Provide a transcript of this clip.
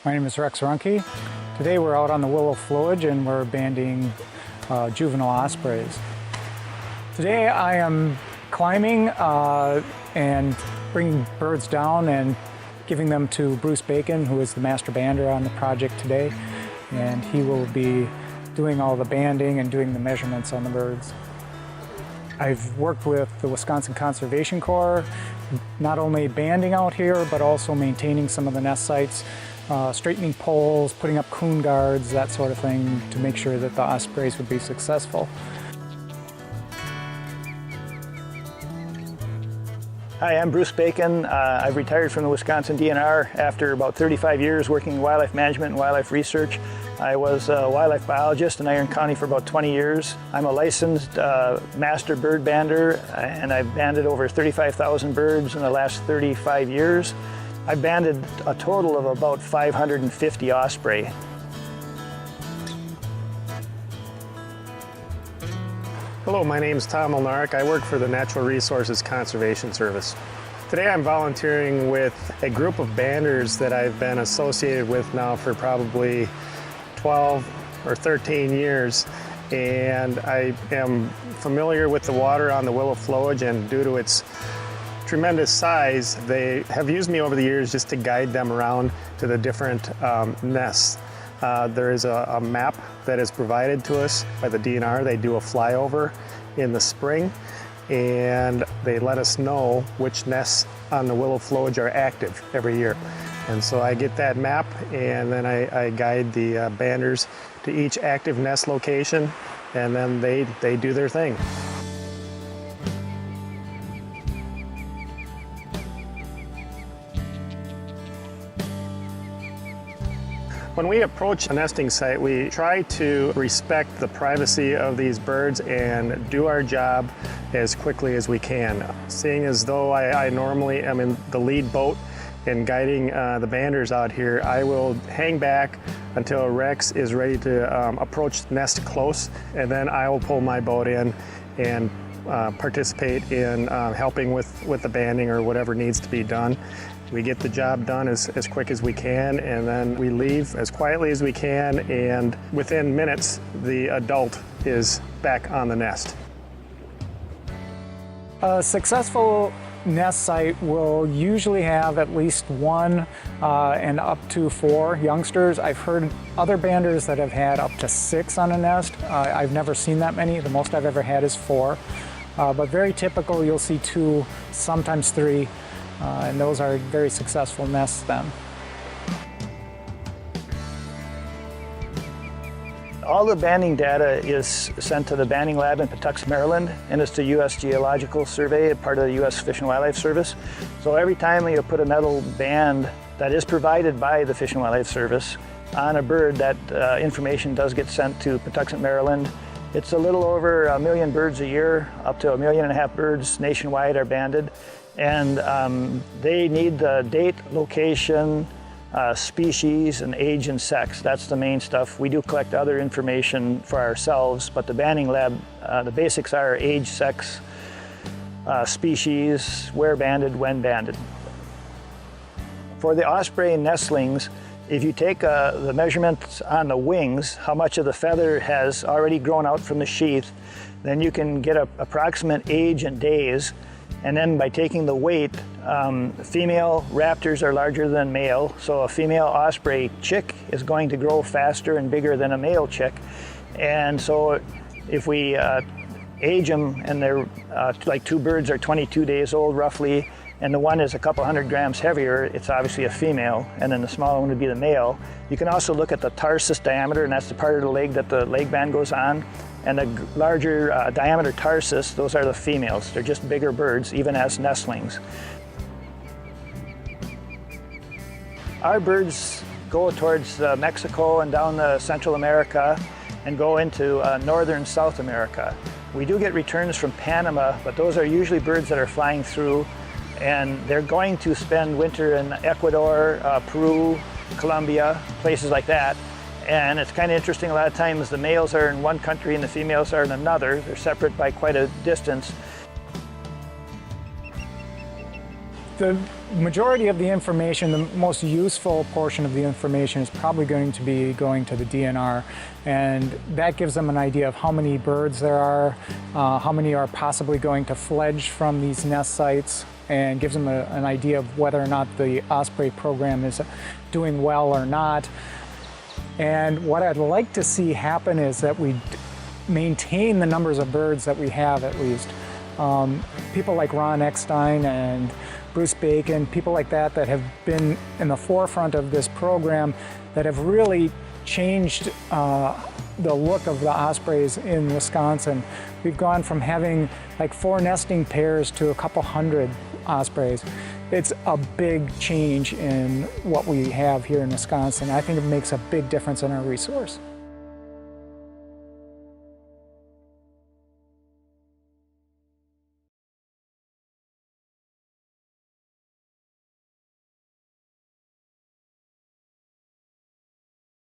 My name is Rex Runke. Today we're out on the willow flowage and we're banding juvenile ospreys. Today I am climbing and bringing birds down and giving them to Bruce Bacon, who is the master bander on the project today, and he will be doing all the banding and doing the measurements on the birds. I've worked with the Wisconsin Conservation Corps, not only banding out here, but also maintaining some of the nest sites, straightening poles, putting up coon guards, that sort of thing, to make sure that the ospreys would be successful. Hi, I'm Bruce Bacon. I've retired from the Wisconsin DNR after about 35 years working in wildlife management and wildlife research. I was a wildlife biologist in Iron County for about 20 years. I'm a licensed master bird bander, and I've banded over 35,000 birds in the last 35 years. I've banded a total of about 550 osprey. Hello, my name is Tom Olnarek. I work for the Natural Resources Conservation Service. Today I'm volunteering with a group of banders that I've been associated with now for probably 12 or 13 years, and I am familiar with the water on the willow flowage, and due to its tremendous size, they have used me over the years just to guide them around to the different nests. There is a map that is provided to us by the DNR. They do a flyover in the spring, and they let us know which nests on the willow flowage are active every year. And so I get that map, and then I guide the banders to each active nest location, and then they do their thing. When we approach a nesting site, we try to respect the privacy of these birds and do our job as quickly as we can. Seeing as though I normally am in the lead boat in guiding the banders out here, I will hang back until Rex is ready to approach the nest close, and then I will pull my boat in and participate in helping with the banding or whatever needs to be done. We get the job done as quick as we can, and then we leave as quietly as we can, and within minutes the adult is back on the nest. A successful nest site will usually have at least one and up to 4 youngsters. I've heard other banders that have had up to 6 on a nest. I've never seen that many. The most I've ever had is 4. But very typical, you'll see 2, sometimes 3. And those are very successful nests then. All the banding data is sent to the banding lab in Patuxent, Maryland, and it's the U.S. Geological Survey, part of the U.S. Fish and Wildlife Service. So every time you put a metal band that is provided by the Fish and Wildlife Service on a bird, that information does get sent to Patuxent, Maryland. It's a little over 1 million birds a year, up to 1.5 million birds nationwide are banded. And they need the date, location, species, and age and sex. That's the main stuff. We do collect other information for ourselves, but the banding lab, the basics are age, sex, species, where banded, when banded. For the osprey nestlings, if you take the measurements on the wings, how much of the feather has already grown out from the sheath, then you can get an approximate age and days. And then by taking the weight, female raptors are larger than male, so a female osprey chick is going to grow faster and bigger than a male chick. And so if we age them, and they're like 2 birds are 22 days old roughly, and the one is a couple 100 grams heavier, it's obviously a female, and then the smaller one would be the male. You can also look at the tarsus diameter, and that's the part of the leg that the leg band goes on. And the larger diameter tarsus, those are the females. They're just bigger birds, even as nestlings. Our birds go towards Mexico and down to Central America and go into northern South America. We do get returns from Panama, but those are usually birds that are flying through, and they're going to spend winter in Ecuador, Peru, Colombia, places like that. And it's kind of interesting, a lot of times the males are in one country and the females are in another. They're separate by quite a distance. The majority of the information, the most useful portion of the information is probably going to be going to the DNR, and that gives them an idea of how many birds there are, how many are possibly going to fledge from these nest sites, and gives them an idea of whether or not the Osprey program is doing well or not. And what I'd like to see happen is that we maintain the numbers of birds that we have, at least. People like Ron Eckstein and Bruce Bacon, people like that have been in the forefront of this program, that have really changed the look of the ospreys in Wisconsin. We've gone from having like 4 nesting pairs to a couple hundred ospreys. It's a big change in what we have here in Wisconsin. I think it makes a big difference in our resource.